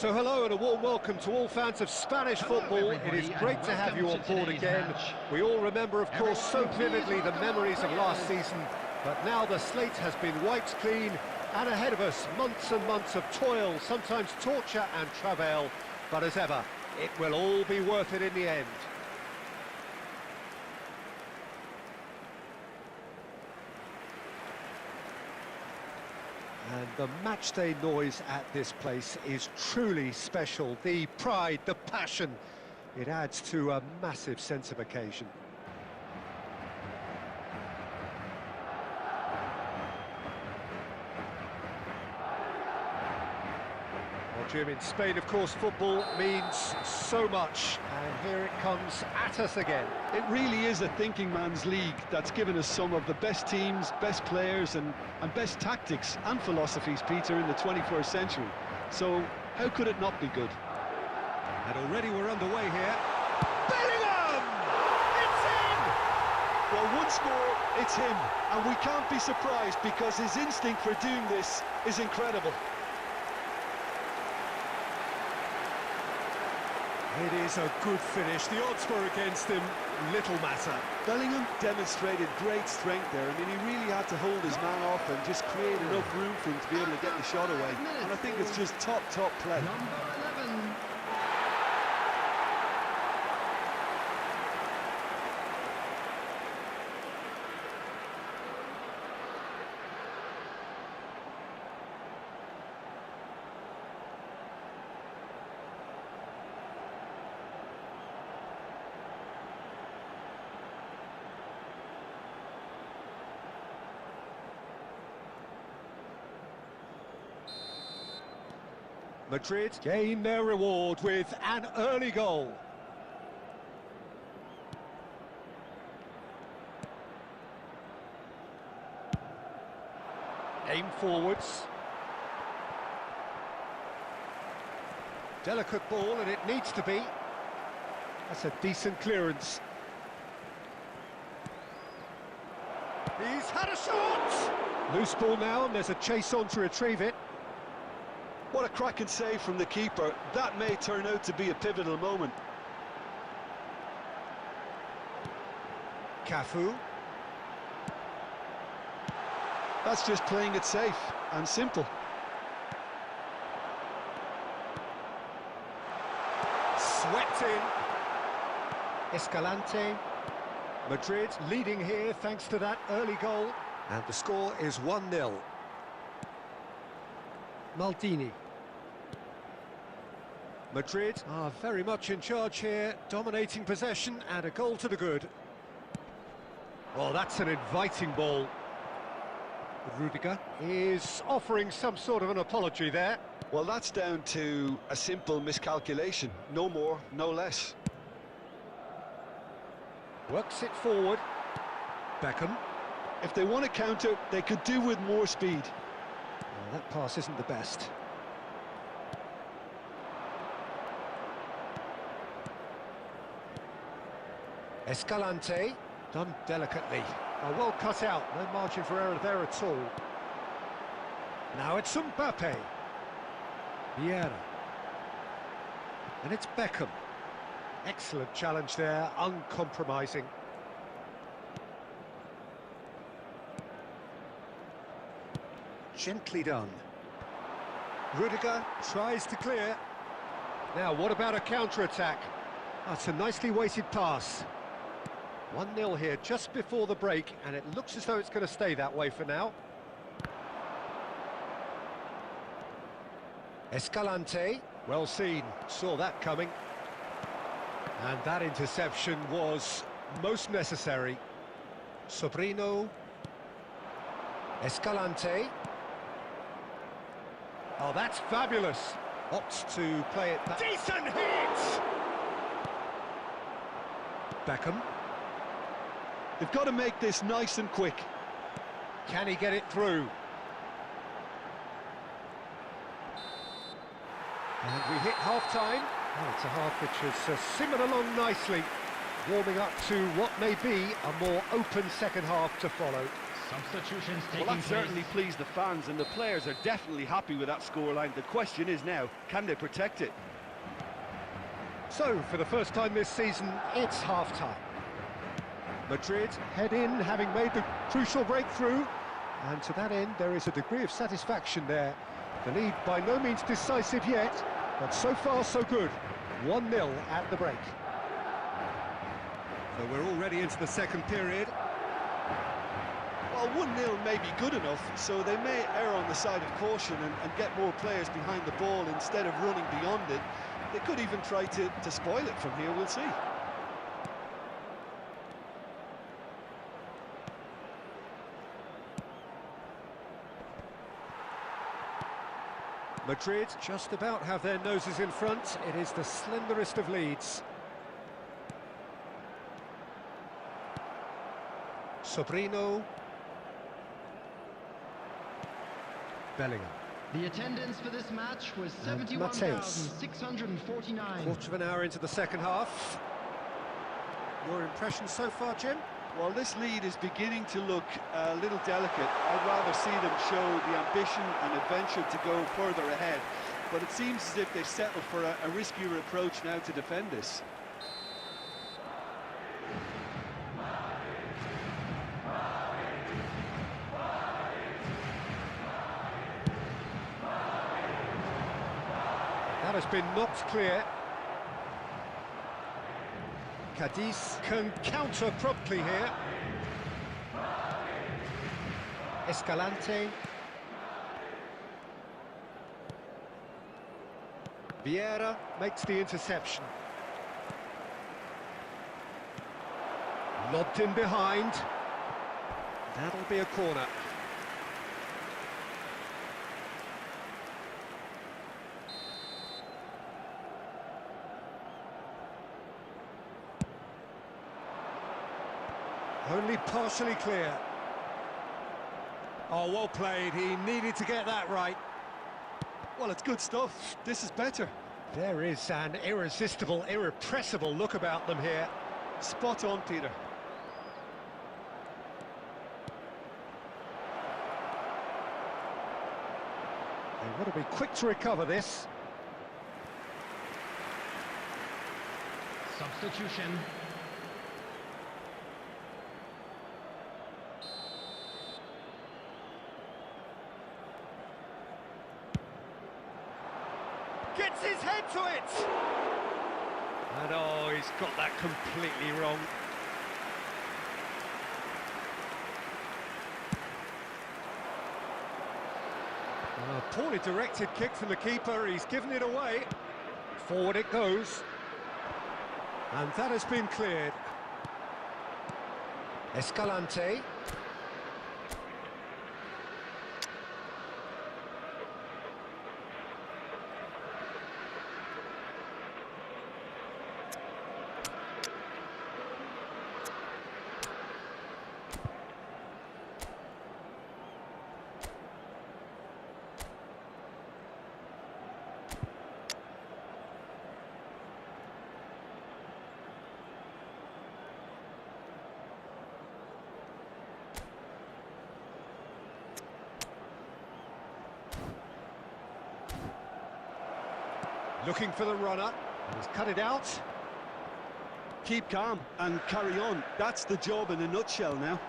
So hello and a warm welcome to all fans of Spanish football. It is great to have you on board again. We all remember, of course, so vividly the memories of last season, but now the slate has been wiped clean, and ahead of us, months and months of toil, sometimes torture and travail, but as ever, it will all be worth it in the end. And the matchday noise at this place is truly special. The pride, the passion, it adds to a massive sense of occasion. Well, Jim, in Spain, of course, football means so much, and here it comes at us again. It really is a thinking man's league that's given us some of the best teams, best players and best tactics and philosophies, Peter, in the 21st century. So how could it not be good? And already we're underway here. Bellingham! It's in! Well, one score, it's him, and we can't be surprised because his instinct for doing this is incredible. It is a good finish. The odds were against him, little matter. Bellingham demonstrated great strength there. I mean, he really had to hold his man off and just create enough room for him to be able to get the shot away. And I think it's just top play. Number 11. Madrid gain their reward with an early goal. Aim forwards. Delicate ball, and it needs to be. That's a decent clearance. He's had a shot! Loose ball now, and there's a chase on to retrieve it. What a cracking save from the keeper. That may turn out to be a pivotal moment. Cafu. That's just playing it safe and simple. Swept in. Escalante. Madrid leading here thanks to that early goal. And the score is 1-0. Maldini. Madrid are very much in charge here, dominating possession and a goal to the good. Oh, that's an inviting ball. Rudiger is offering some sort of an apology there. Well, that's down to a simple miscalculation. No more, no less. Works it forward. Beckham. If they want to counter, they could do with more speed. Well, that pass isn't the best. Escalante, done delicately. Oh, well cut out, no margin for error there at all. Now it's Mbappe. Vieira. And it's Beckham. Excellent challenge there, uncompromising. Gently done. Rudiger tries to clear. Now, what about a counter-attack? That's a nicely weighted pass. 1-0 here just before the break, and it looks as though it's going to stay that way for now. Escalante, well seen, saw that coming. And that interception was most necessary. Sobrino. Escalante. Oh, that's fabulous. Opts to play it back. Decent hit! Beckham. They've got to make this nice and quick. Can he get it through? And we hit half-time. Oh, it's a half which has simmered along nicely, warming up to what may be a more open second half to follow. Substitutions Well, taking that certainly place. pleased the fans, and the players are definitely happy with that scoreline. The question is now, can they protect it? So, for the first time this season, it's half-time. Madrid head in, having made the crucial breakthrough. And to that end, there is a degree of satisfaction there. The lead by no means decisive yet, but so far so good. 1-0 at the break. So we're already into the second period. Well, 1-0 may be good enough, so they may err on the side of caution and get more players behind the ball instead of running beyond it. They could even try to spoil it from here, we'll see. Madrid just about have their noses in front. It is the slenderest of leads. Sobrino. Bellingham. The attendance for this match was And 71,649. Quarter of an hour into the second half. Your impression so far, Jim? Well, this lead is beginning to look a little delicate. I'd rather see them show the ambition and adventure to go further ahead. But it seems as if they've settled for a riskier approach now to defend this. That has been knocked clear. Cadiz can counter promptly here. Escalante. Vieira makes the interception. Lobbed in behind. That'll be a corner. Only partially clear. Oh, well played. He needed to get that right. Well, it's good stuff. This is better. There is an irresistible, irrepressible look about them here. Spot on, Peter. They want to be quick to recover this. Substitution. Gets his head to it! And oh, he's got that completely wrong. A poorly directed kick from the keeper, he's given it away. Forward it goes. And that has been cleared. Escalante. Looking for the runner. He's cut it out. Keep calm and carry on. That's the job in a nutshell now.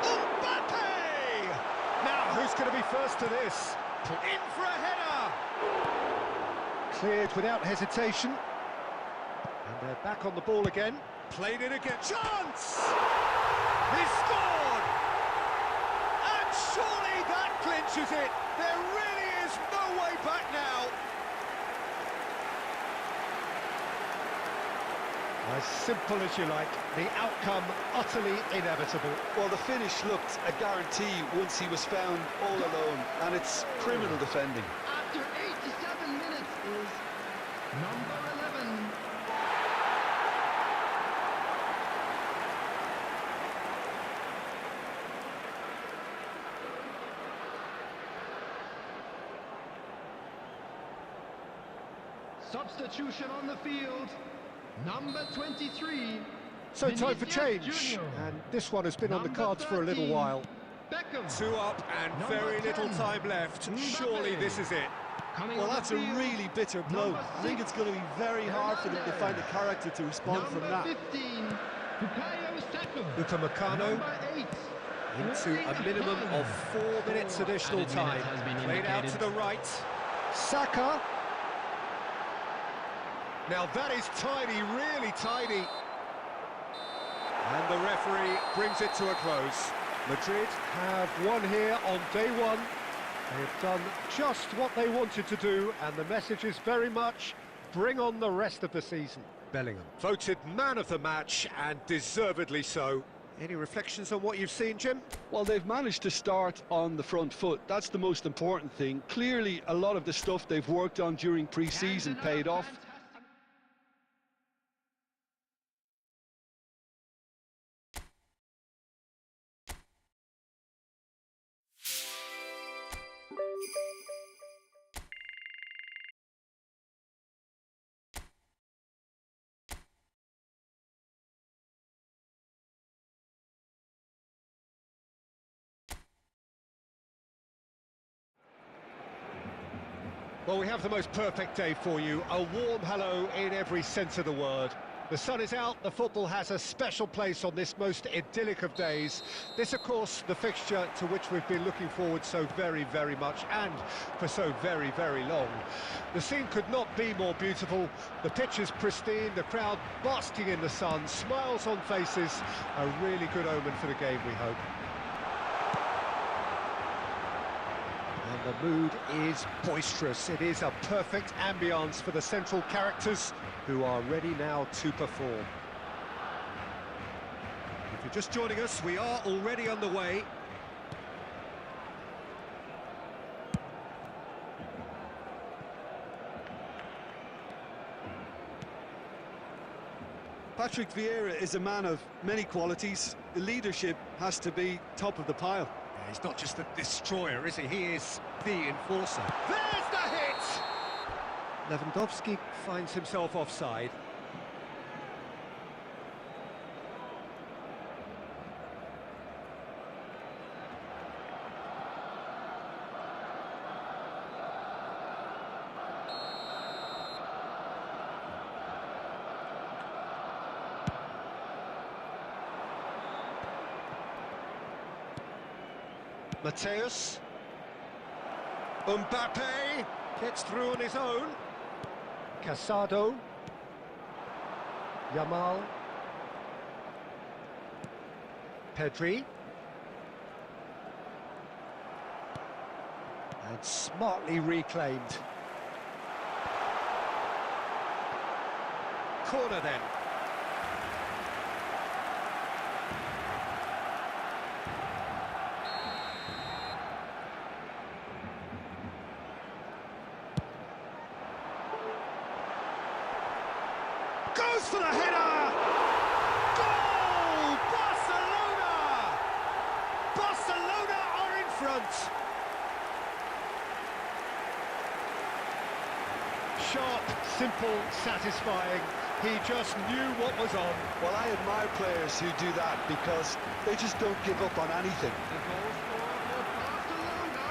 Mbappe! Now, who's going to be first to this? In for a header! Cleared without hesitation. And they're back on the ball again. Played it again. Chance! He scored! And surely that clinches it. There really is no way back now. As simple as you like, the outcome utterly inevitable. Well, the finish looked a guarantee once he was found all alone, and it's criminal defending. After 87 minutes is number 11. Substitution on the field. Number 23, So time for Vinicius change, Junior. and this one has been on the Number cards for a little 13, while. Beckham. 2 up and Number very little 10, time left. Surely Mbappe. this is it. Coming Well, on that's the a field, really bitter blow. number I think it's 6, going to be very hard for them to find the character to respond from that. Number 15, Bukayo Saka. Upamecano Number 8, into a minimum of 4 minutes additional Added time. minute has been Played out to indicated. the right. Saka. Now that is tiny, really tiny. And the referee brings it to a close. Madrid have won here on day one. They have done just what they wanted to do, and the message is very much, bring on the rest of the season. Bellingham, voted man of the match, and deservedly so. Any reflections on what you've seen, Jim? Well, they've managed to start on the front foot. That's the most important thing. Clearly, a lot of the stuff they've worked on during pre-season paid off. Well, we have the most perfect day for you. A warm hello in every sense of the word. The sun is out, the football has a special place on this most idyllic of days. This, of course, the fixture to which we've been looking forward so very, very much, and for so very, very long. The scene could not be more beautiful. The pitch is pristine, the crowd basking in the sun, smiles on faces. A really good omen for the game, we hope. And the mood is boisterous. It is a perfect ambience for the central characters who are ready now to perform. If you're just joining us, we are already underway. Patrick Vieira is a man of many qualities. The leadership has to be top of the pile. Yeah, he's not just a destroyer, is he? He is the enforcer. There's the hit! Lewandowski finds himself offside. Mateus. Mbappe gets through on his own. Casado. Yamal. Pedri. And smartly reclaimed. Corner then. Goes for the header! Goal! Barcelona! Barcelona are in front! Sharp, simple, satisfying. He just knew what was on. Well, I admire players who do that because they just don't give up on anything. The goal scorer for Barcelona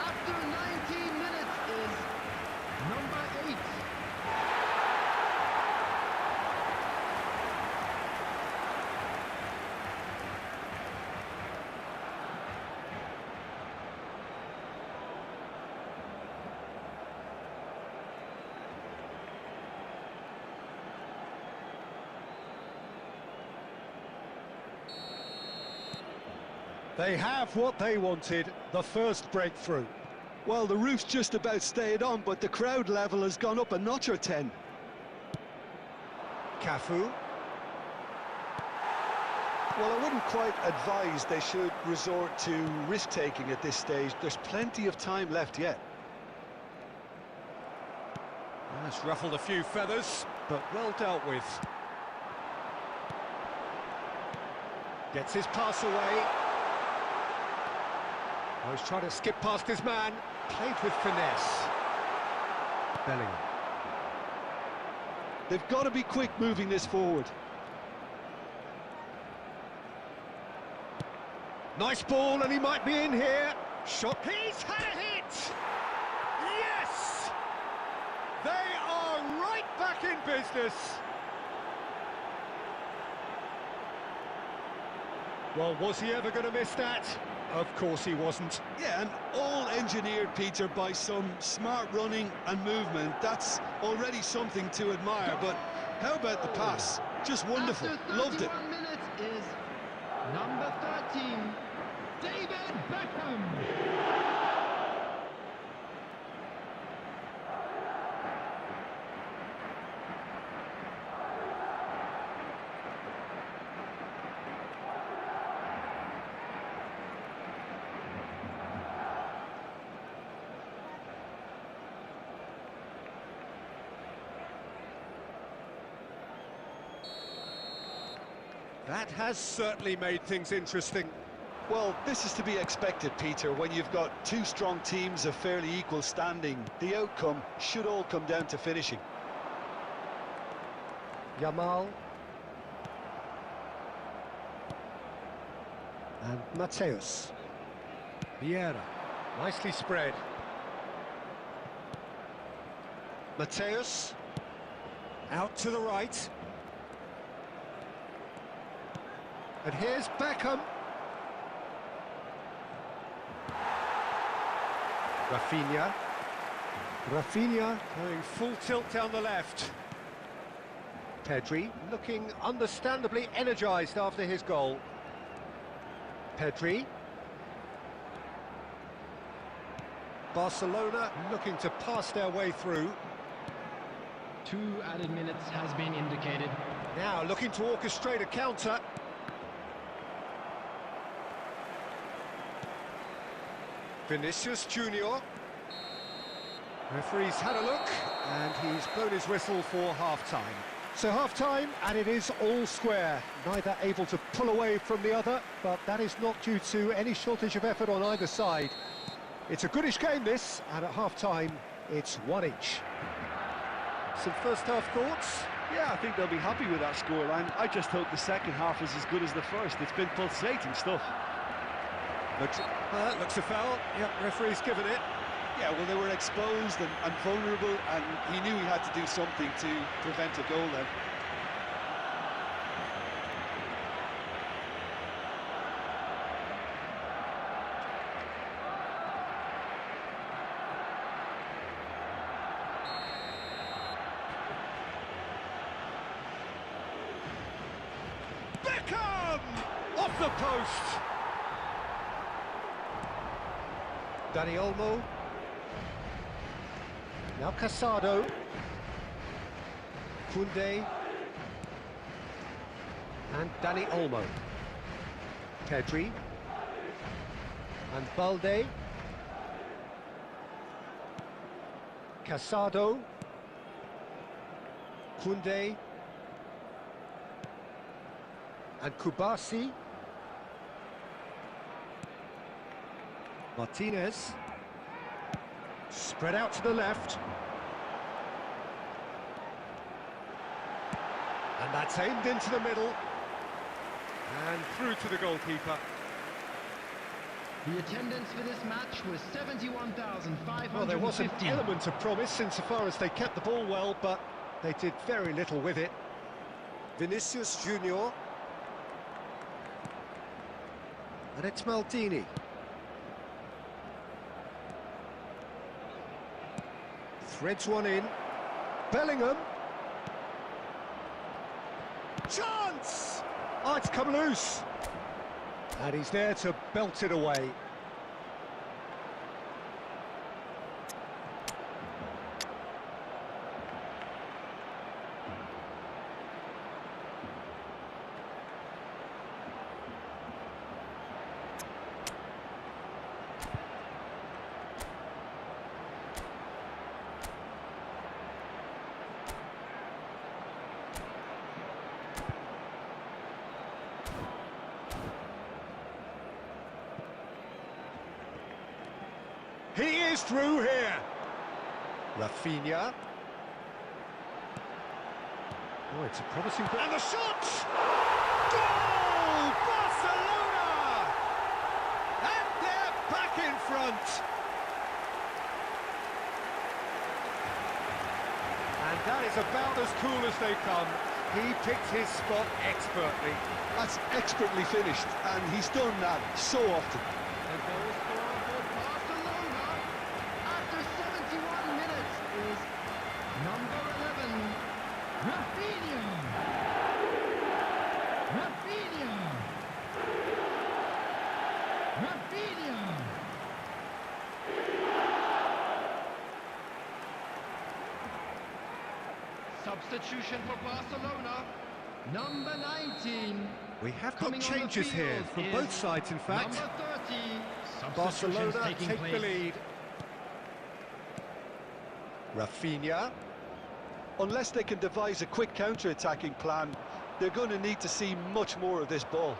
after 19 minutes is number 8. They have what they wanted, the first breakthrough. Well, the roof's just about stayed on, but the crowd level has gone up a notch or 10. Cafu. Well, I wouldn't quite advise they should resort to risk-taking at this stage. There's plenty of time left yet. That's ruffled a few feathers, but well dealt with. Gets his pass away. Oh, he's trying to skip past his man. Played with finesse. Bellingham. They've got to be quick moving this forward. Nice ball, and he might be in here. Shot. He's had a hit! Yes! They are right back in business. Well, was he ever going to miss that? Of course he wasn't. Yeah, and all engineered, Peter, by some smart running and movement. That's already something to admire, but how about the pass? Just wonderful. After Loved it. 31 minutes is number 13, David Beckham. That has certainly made things interesting. Well, this is to be expected, Peter, when you've got two strong teams of fairly equal standing. The outcome should all come down to finishing. Yamal. And Mateus. Vieira. Nicely spread. Mateus. Out to the right. And here's Beckham. Rafinha. Rafinha going full tilt down the left. Pedri looking understandably energised after his goal. Pedri. Barcelona looking to pass their way through. 2 added minutes has been indicated. Now looking to orchestrate a counter. Vinicius Junior. Referee's had a look, and he's blown his whistle for half-time. So half-time, and it is all square. Neither able to pull away from the other, but that is not due to any shortage of effort on either side. It's a goodish game, this, and at half-time, it's one each. Some first-half thoughts? Yeah, I think they'll be happy with that scoreline. I just hope the second half is as good as the first. It's been pulsating stuff. Looks a foul. Yep, referee's given it. Yeah, well, they were exposed and vulnerable, and he knew he had to do something to prevent a goal then. Beckham! Off the post! Dani Olmo. Now Casado. Koundé. And Dani Olmo. Pedri. And Balde. Casado. Koundé. And Kubasi. Martinez. Spread out to the left. And that's aimed into the middle. And through to the goalkeeper. The attendance for this match was 71,550. Well, there was an element of promise insofar as they kept the ball well, but they did very little with it. Vinicius Junior. And it's Maldini. Threads one in. Bellingham. Chance! Oh, it's come loose. And he's there to belt it away. He is through here. Rafinha. Oh, it's a promising ball. And the shot! Goal! Barcelona! back in front. And that is about as cool as they come. He picked his spot expertly. That's expertly finished, and he's done that so often. The goal scorer for Barcelona after 71 minutes is number 11, Rafinha. Rafinha. Rafinha. Substitution for Barcelona, number 19. We have got Coming on the changes here field from is both sides, in fact. Number 30. Substitutions Barcelona taking take place. the lead. Rafinha. Unless they can devise a quick counter-attacking plan, they're going to need to see much more of this ball.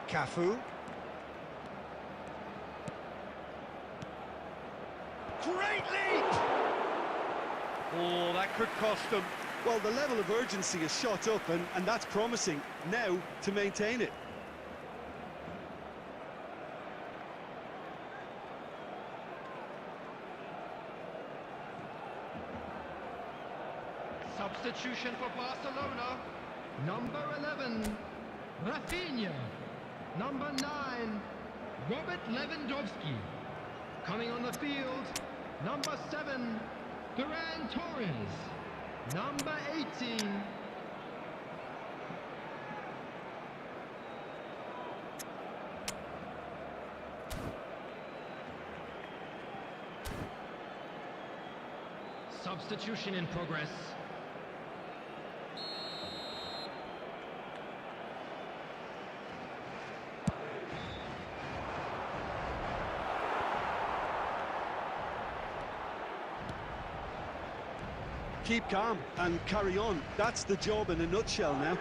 Cafu. Great leap! Oh, that could cost them. Well, the level of urgency is shot up, and that's promising. Now to maintain it. Substitution for Barcelona, number 11, Rafinha. Number 9, Robert Lewandowski. Coming on the field, number 7, Ferran Torres. Number 18, substitution in progress. Keep calm and carry on. That's the job in a nutshell now.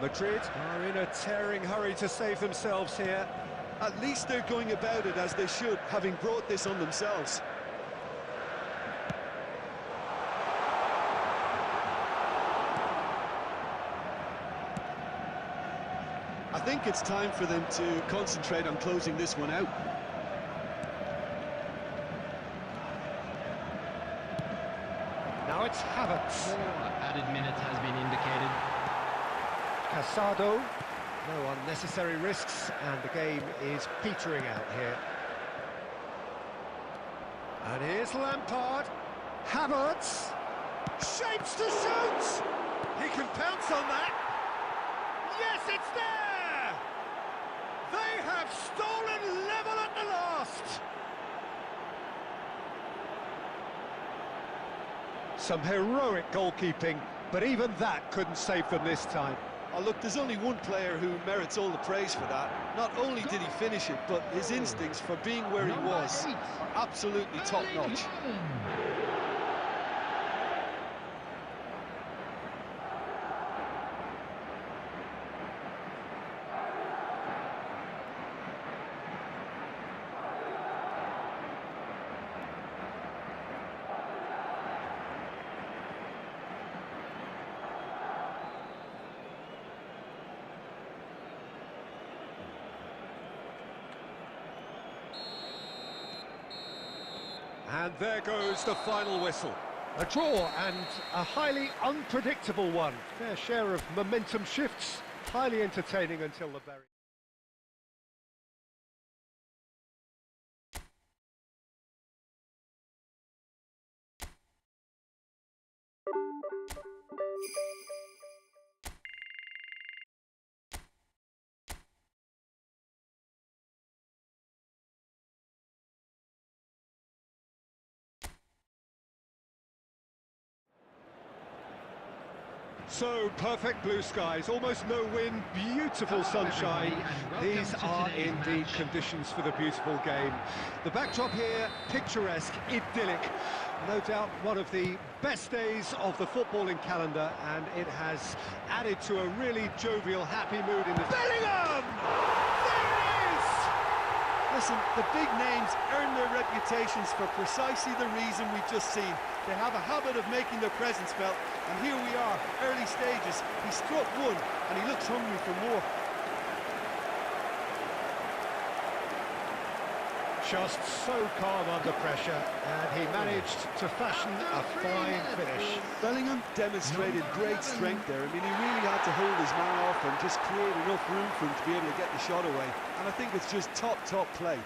Madrid are in a tearing hurry to save themselves here. At least they're going about it as they should, having brought this on themselves. I think it's time for them to concentrate on closing this one out. Now it's Havertz. 4 added minutes has been indicated. Casado. No unnecessary risks, and the game is petering out here. And here's Lampard. Havertz. Shapes to shoot! He can pounce on that. Yes, it's there! They have stolen level at the last! Some heroic goalkeeping, but even that couldn't save them this time. Oh, look, there's only one player who merits all the praise for that. Not only did he finish it, but his instincts for being where he was are absolutely top-notch. And there goes the final whistle. A draw and a highly unpredictable one. Fair share of momentum shifts, highly entertaining until the very... So, perfect blue skies, almost no wind, beautiful sunshine. These are indeed conditions for the beautiful game. The backdrop here, picturesque, idyllic. No doubt one of the best days of the footballing calendar, and it has added to a really jovial, happy mood in the... Bellingham! There it is! Listen, the big names earn their reputations for precisely the reason we've just seen. They have a habit of making their presence felt, and here we are, early stages. He struck one, and he looks hungry for more. Just so calm under pressure, and he managed to fashion a fine finish. Bellingham demonstrated great strength there. I mean, he really had to hold his man off and just create enough room for him to be able to get the shot away. And I think it's just top play.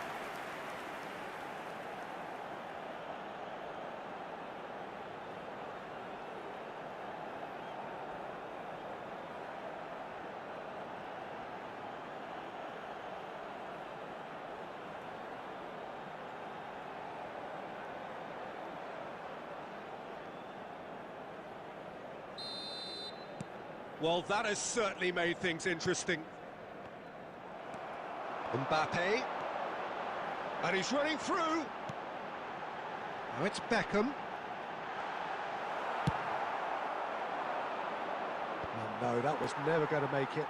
Well, that has certainly made things interesting. Mbappe. And he's running through. Now it's Beckham. Oh, no, that was never going to make it.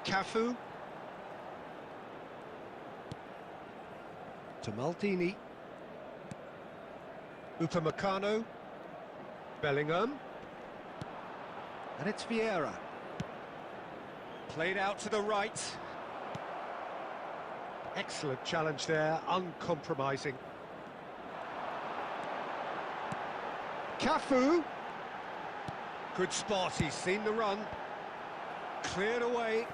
Cafu. To Maldini. Upamecano. Bellingham. And it's Vieira. Played out to the right. Excellent challenge there, uncompromising. Cafu. Good spot, he's seen the run. Cleared away.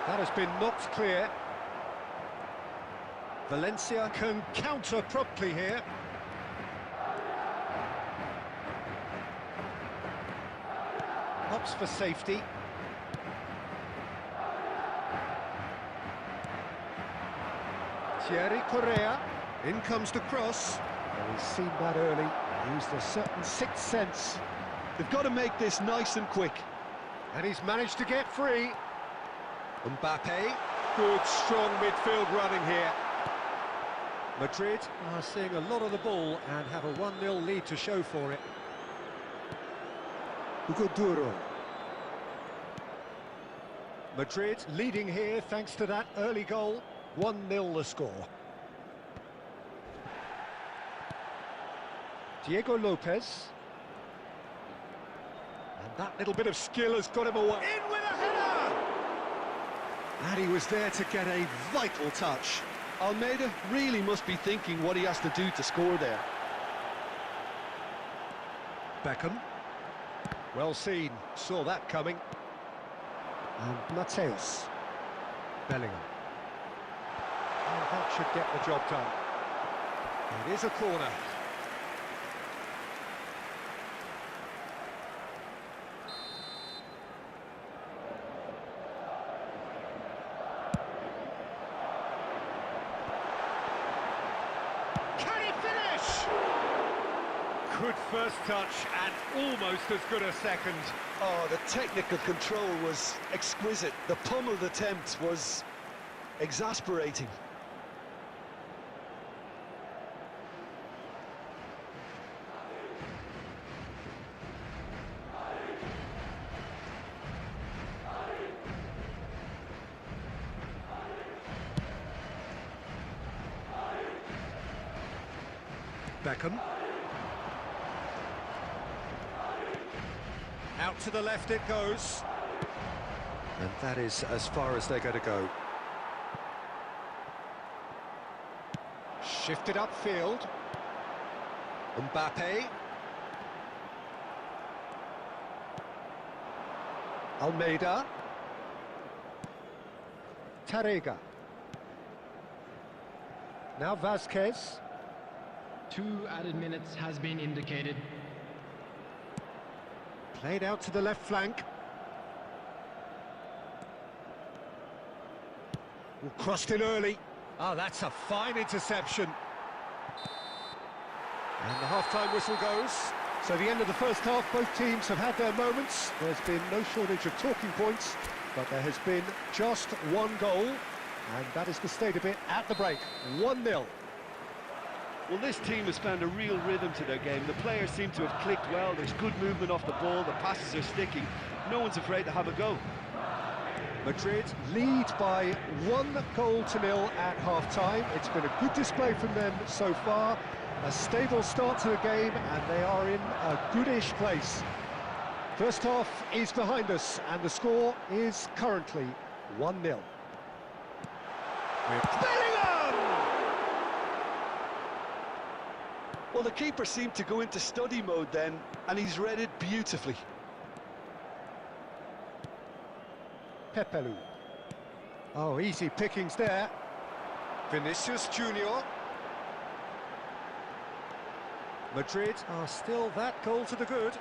That has been knocked clear. Valencia can counter promptly here. Opts for safety. Thierry Correa. In comes the cross. Well, he's seen that early. Used a certain sixth sense. They've got to make this nice and quick. And he's managed to get free. Mbappe, good strong midfield running here. Madrid are seeing a lot of the ball and have a 1-0 lead to show for it. Hugo Duro. Madrid leading here thanks to that early goal. 1-0 the score. Diego Lopez. And that little bit of skill has got him away. In with a header! And he was there to get a vital touch. Almeida really must be thinking what he has to do to score there. Beckham. Well seen, saw that coming. And Mateus. Bellingham. Oh, that should get the job done. It is a corner. Good first touch and almost as good a second. Oh, the technical control was exquisite. The pummeled attempt was exasperating. Beckham. Out to the left it goes. And that is as far as they're going to go. Shifted upfield. Mbappe. Almeida. Tarrega. Now Vasquez. 2 added minutes has been indicated. Played out to the left flank. Crossed in early. Oh, that's a fine interception. And the half-time whistle goes. So the end of the first half, both teams have had their moments. There's been no shortage of talking points, but there has been just one goal, and that is the state of it at the break. 1-0. Well, this team has found a real rhythm to their game. The players seem to have clicked well. There's good movement off the ball. The passes are sticking. No one's afraid to have a go. Madrid lead by 1-0 at half-time. It's been a good display from them so far. A stable start to the game, and they are in a goodish place. First half is behind us, and the score is currently 1-0. Bellingham! Well, the keeper seemed to go into study mode then, and he's read it beautifully. Pepelu. Oh, easy pickings there. Vinicius Junior. Madrid are still that goal to the good.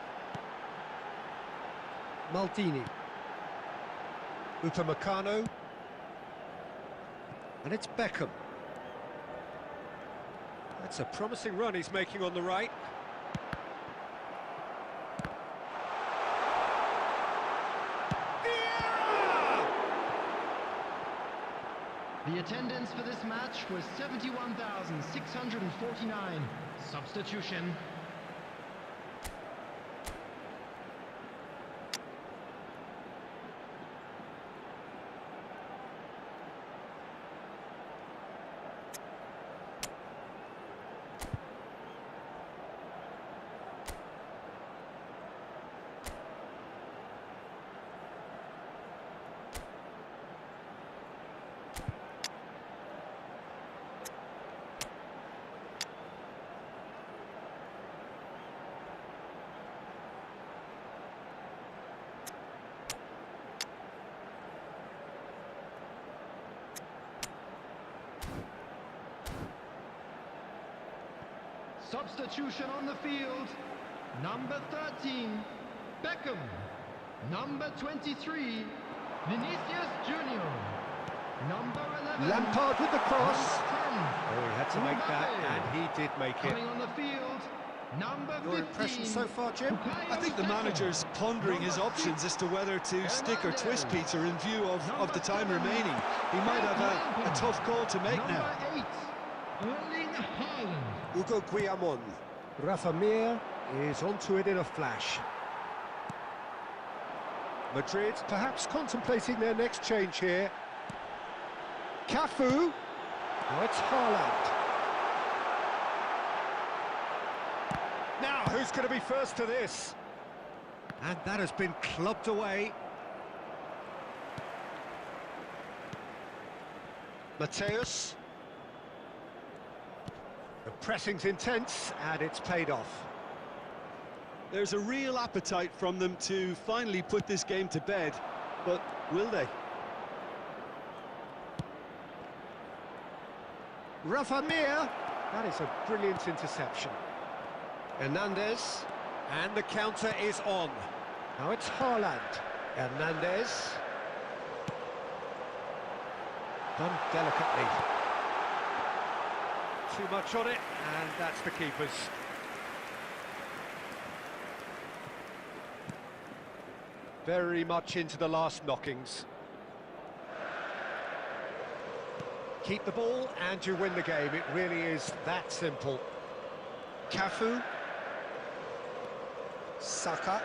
Maldini. Upamecano. And it's Beckham. That's a promising run he's making on the right. The attendance for this match was 71,649. Substitution. Substitution on the field. Number 13, Beckham. Number 23, Vinicius Junior. Number 11, Lampard with the cross. number 10, Oh, he had to make that, and he did make it. coming on the field, number 15. Your impression so far, Jim? I think the manager's pondering his options as to whether to stick or twist Peter in view of the time remaining. He might have a tough call to make now. Number 8, Erling Haaland. Hugo Guillamon. Rafa Mir is onto it in a flash. Madrid perhaps contemplating their next change here. Cafu. Now it's Haaland. Now, who's going to be first to this? And that has been clubbed away. Mateus. The pressing's intense, and it's paid off. There's a real appetite from them to finally put this game to bed, but will they? Rafa Mir. That is a brilliant interception. Hernandez. And the counter is on. Now it's Haaland. Hernandez. Done delicately. Too much on it, and that's the keeper's. Very much into the last knockings. Keep the ball and you win the game. It really is that simple. Cafu. Saka.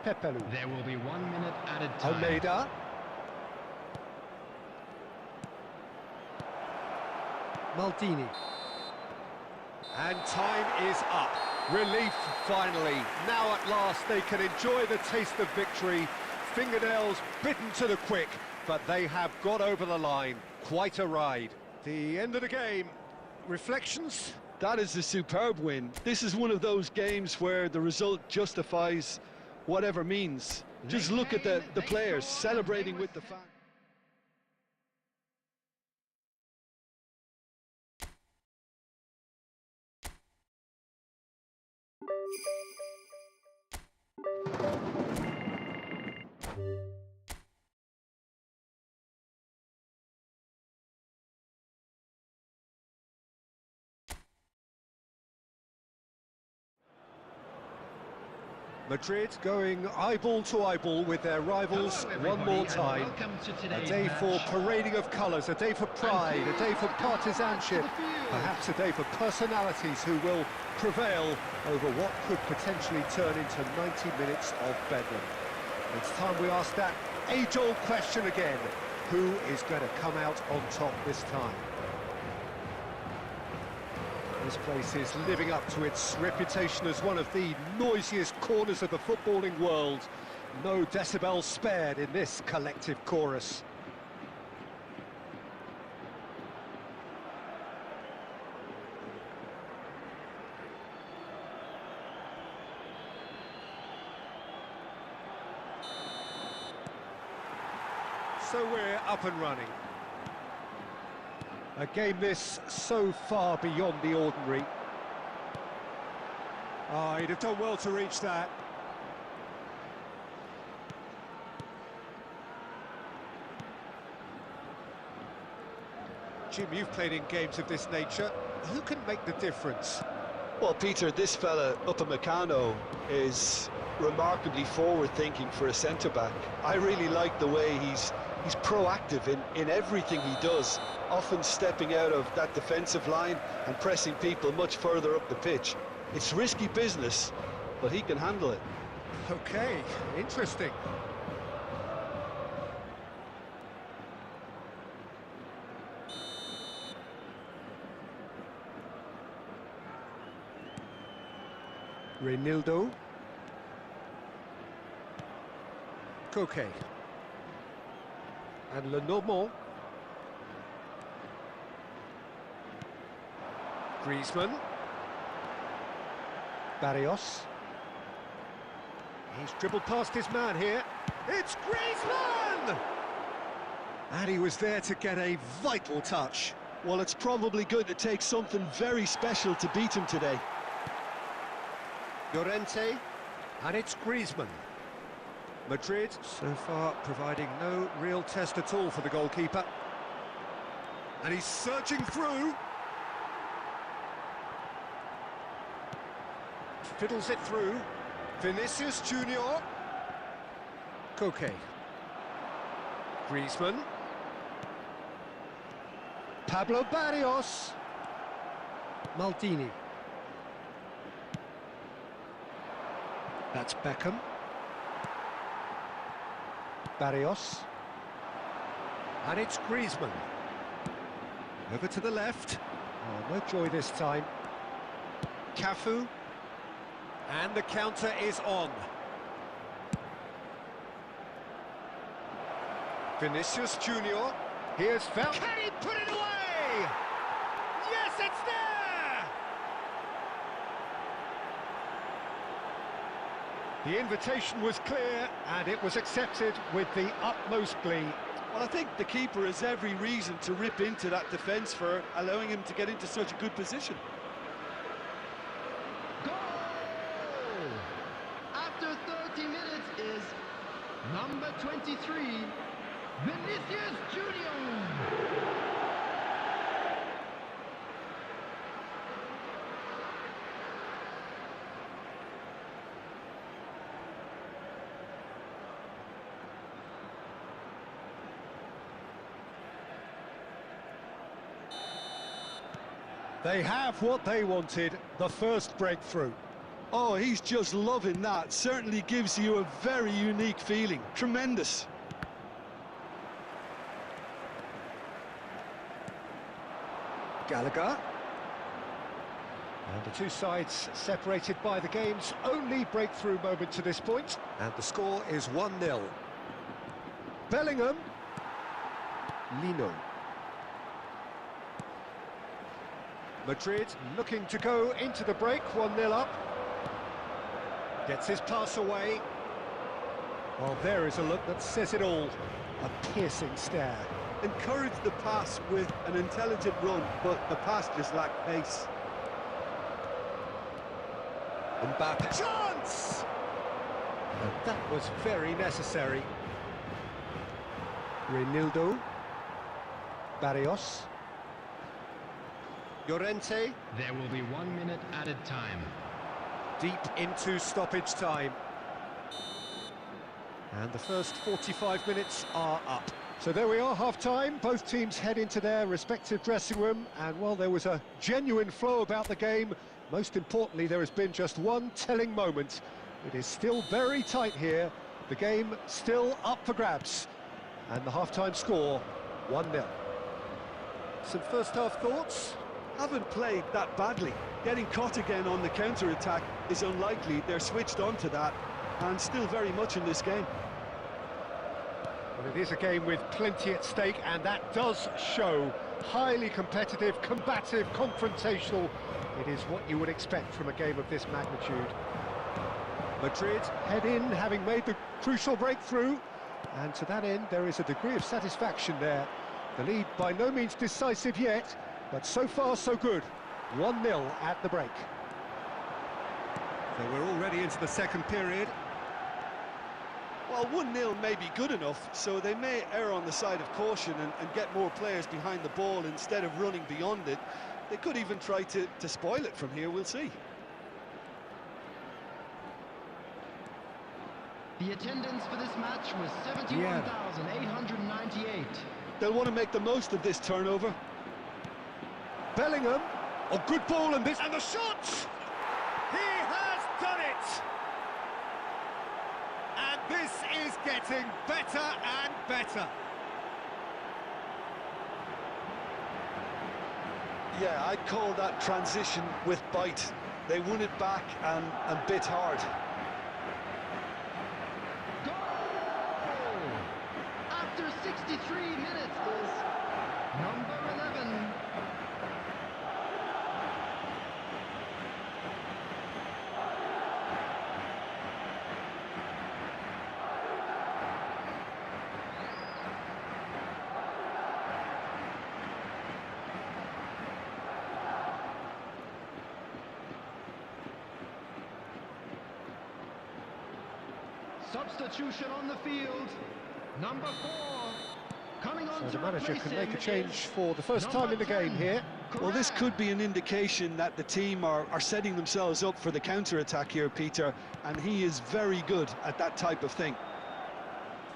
Pepelu. There will be 1 minute added time. Almeida. Maldini. And time is up. Relief finally. Now at last they can enjoy the taste of victory. Fingernails bitten to the quick, but they have got over the line. Quite a ride. The end of the game. Reflections? That is a superb win. This is one of those games where the result justifies whatever means. Just look at the players celebrating with the fans. Madrid going eyeball to eyeball with their rivals Hello, one more everybody, and time. welcome to A today's day for match. parading of colours, a day for pride, a day for partisanship, perhaps a day for personalities who will prevail over what could potentially turn into 90 minutes of bedlam. It's time we ask that age-old question again. Who is going to come out on top this time? This place is living up to its reputation as one of the noisiest corners of the footballing world. No decibels spared in this collective chorus. So we're up and running. A game this so far beyond the ordinary. Oh, he'd have done well to reach that. Jim, you've played in games of this nature. Who can make the difference? Well, Peter, this fella, Upamecano, is remarkably forward-thinking for a centre-back. I really like the way he's proactive in everything he does, often stepping out of that defensive line and pressing people much further up the pitch. It's risky business, but he can handle it. Okay, interesting. Reinildo. Koke. And Lenormand. Griezmann. Barrios. He's dribbled past his man here. It's Griezmann! And he was there to get a vital touch. Well, it's probably going to take something very special to beat him today. Llorente, and it's Griezmann. Madrid, so far, providing no real test at all for the goalkeeper. And he's searching through. Fiddles it through. Vinicius Junior. Koke. Griezmann. Pablo Barrios. Maldini. That's Beckham. Barrios. And it's Griezmann. Over to the left. Oh, no joy this time. Cafu. And the counter is on. Vinicius Junior. Here's found. Can he put it away? Yes, it's there! The invitation was clear, and it was accepted with the utmost glee. Well, I think the keeper has every reason to rip into that defence for allowing him to get into such a good position. Goal! After 30 minutes is number 23, Vinicius Junior. They have what they wanted, the first breakthrough. Oh, he's just loving that. Certainly gives you a very unique feeling. Tremendous. Gallagher. And the two sides separated by the game's only breakthrough moment to this point. And the score is 1-0. Bellingham. Lino. Madrid looking to go into the break, 1-0 up. Gets his pass away. Well, there is a look that says it all. A piercing stare. Encouraged the pass with an intelligent run, but the pass just lacked pace. Mbappe. Chance! And that was very necessary. Reinildo. Barrios. Llorente. There will be 1 minute added time. Deep into stoppage time. And the first 45 minutes are up. So there we are, half-time. Both teams head into their respective dressing room, and while there was a genuine flow about the game, most importantly, there has been just one telling moment. It is still very tight here. The game still up for grabs. And the half-time score, 1-0. Some first-half thoughts? Haven't played that badly. Getting caught again on the counter-attack is unlikely. They're switched on to that, and still very much in this game. Well, it is a game with plenty at stake, and that does show. Highly competitive, combative, confrontational. It is what you would expect from a game of this magnitude. Madrid head in, having made the crucial breakthrough, and to that end there is a degree of satisfaction there. The lead by no means decisive yet, but so far so good. 1-0 at the break. So we're already into the second period. Well, 1-0 may be good enough, so they may err on the side of caution and get more players behind the ball instead of running beyond it. They could even try to spoil it from here, we'll see. The attendance for this match was 71,898. They'll want to make the most of this turnover. Bellingham, oh, good ball, and the shot! He has done it! And this is getting better and better. Yeah, I'd call that transition with bite. They won it back and bit hard. Goal! After 63 minutes is number 11. Substitution on the field, number 4, coming on. So to the manager replace can make a him change is for the first time in the game 10, here. Well, this Correa. could be an indication that the team are setting themselves up for the counter-attack here, Peter, and he is very good at that type of thing.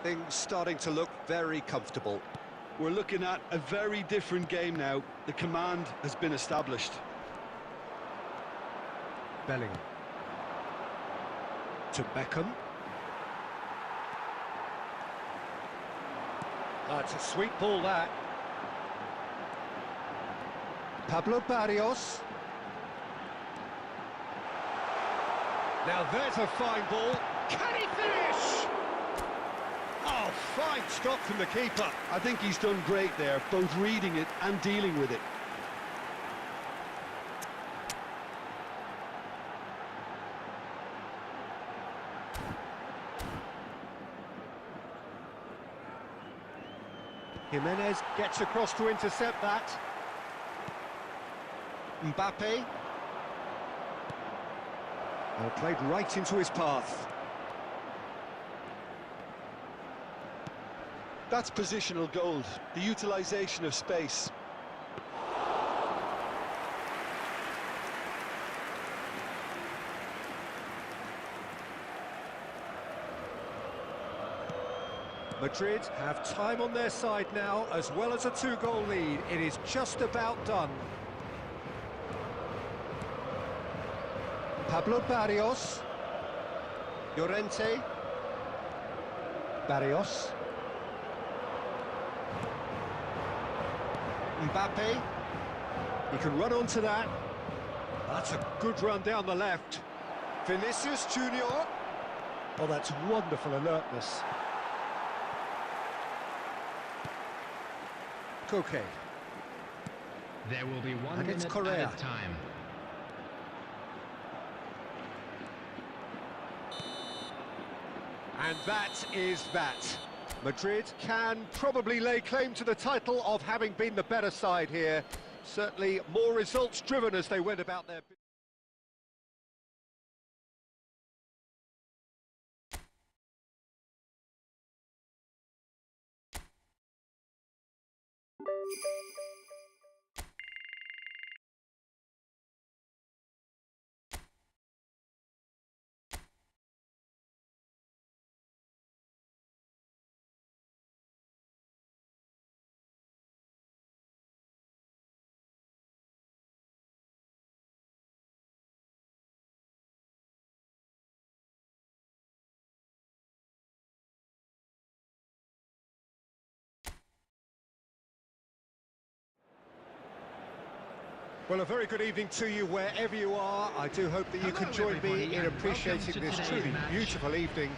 Things starting to look very comfortable. We're looking at a very different game now. The command has been established. Bellingham. To Beckham. That's a sweet ball, that. Pablo Barrios. Now there's a fine ball. Can he finish? Oh, fine stop from the keeper. I think he's done great there, both reading it and dealing with it. Jimenez gets across to intercept that. Mbappe. Oh, played right into his path. That's positional gold, the utilisation of space. Madrid have time on their side now, as well as a two-goal lead. It is just about done. Pablo Barrios. Llorente. Barrios. Mbappe. He can run onto that. That's a good run down the left. Vinicius Junior. Oh, that's wonderful alertness. Koke. There will be 1 And it's minute Correa. added time. And that is that. Madrid can probably lay claim to the title of having been the better side here. Certainly more results driven as they went about their... Well, a very good evening to you wherever you are. I do hope that you can join me in appreciating this truly beautiful evening.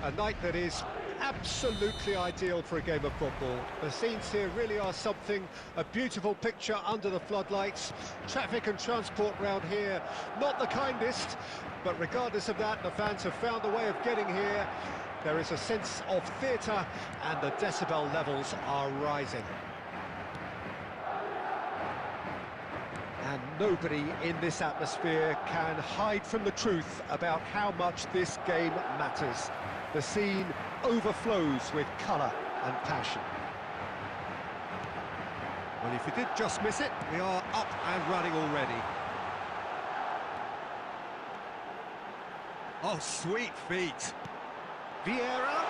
A night that is absolutely ideal for a game of football. The scenes here really are something, a beautiful picture under the floodlights. Traffic and transport round here, not the kindest, but regardless of that, the fans have found a way of getting here. There is a sense of theatre and the decibel levels are rising. And nobody in this atmosphere can hide from the truth about how much this game matters. The scene overflows with colour and passion. Well, if you did just miss it, we are up and running already. Oh, sweet feet. Vieira.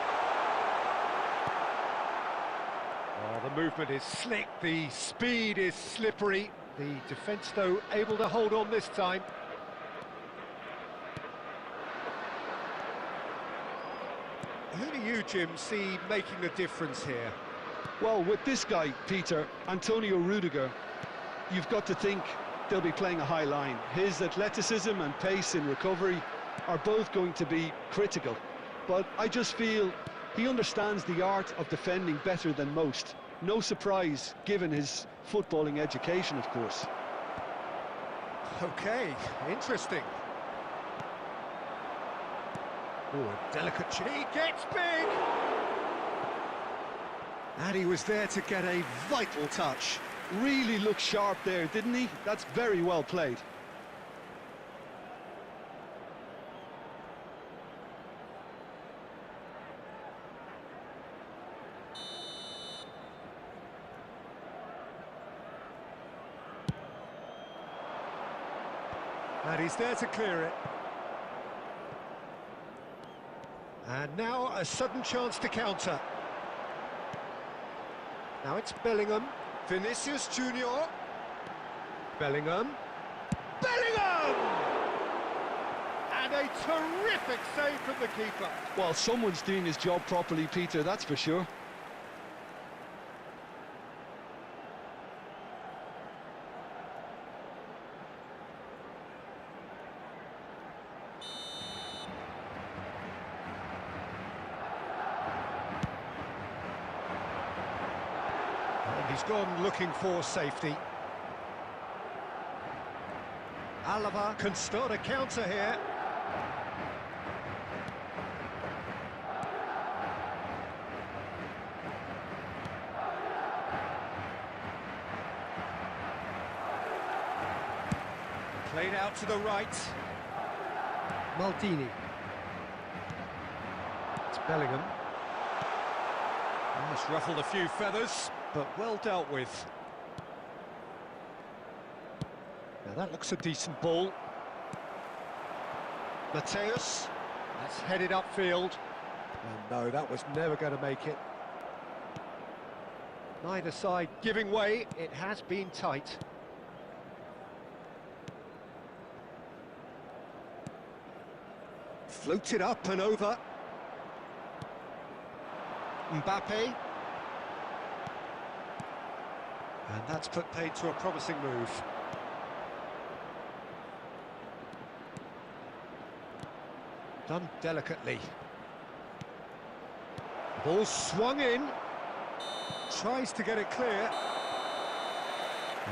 Oh, the movement is slick, the speed is slippery. The defence, though, able to hold on this time. Who do you, Jim, see making the difference here? Well, with this guy, Peter, Antonio Rudiger, you've got to think they'll be playing a high line. His athleticism and pace in recovery are both going to be critical. But I just feel he understands the art of defending better than most. No surprise, given his footballing education, of course. Okay, interesting. Oh, a delicate chip. He gets big! And he was there to get a vital touch. Really looked sharp there, didn't he? That's very well played. And he's there to clear it. And now a sudden chance to counter. Now it's Bellingham. Vinicius Junior. Bellingham. Bellingham! And a terrific save from the keeper. Well, someone's doing his job properly, Peter, that's for sure. And he's gone looking for safety. Alaba can start a counter here. Played out to the right. Maldini. It's Bellingham. Almost ruffled a few feathers, but well dealt with. Now that looks a decent ball. Mateus. That's headed upfield. And no, that was never going to make it. Neither side giving way. It has been tight. Floated up and over. Mbappe. And that's put paid to a promising move. Done delicately. Ball swung in. Tries to get it clear.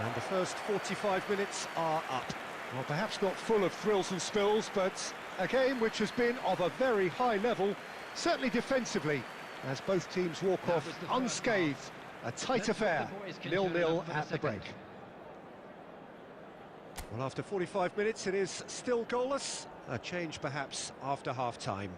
And the first 45 minutes are up. Well, perhaps not full of thrills and spills, but a game which has been of a very high level, certainly defensively, as both teams walk off unscathed. A tight affair, 0-0 at the break. Well, after 45 minutes, it is still goalless. A change perhaps after half-time.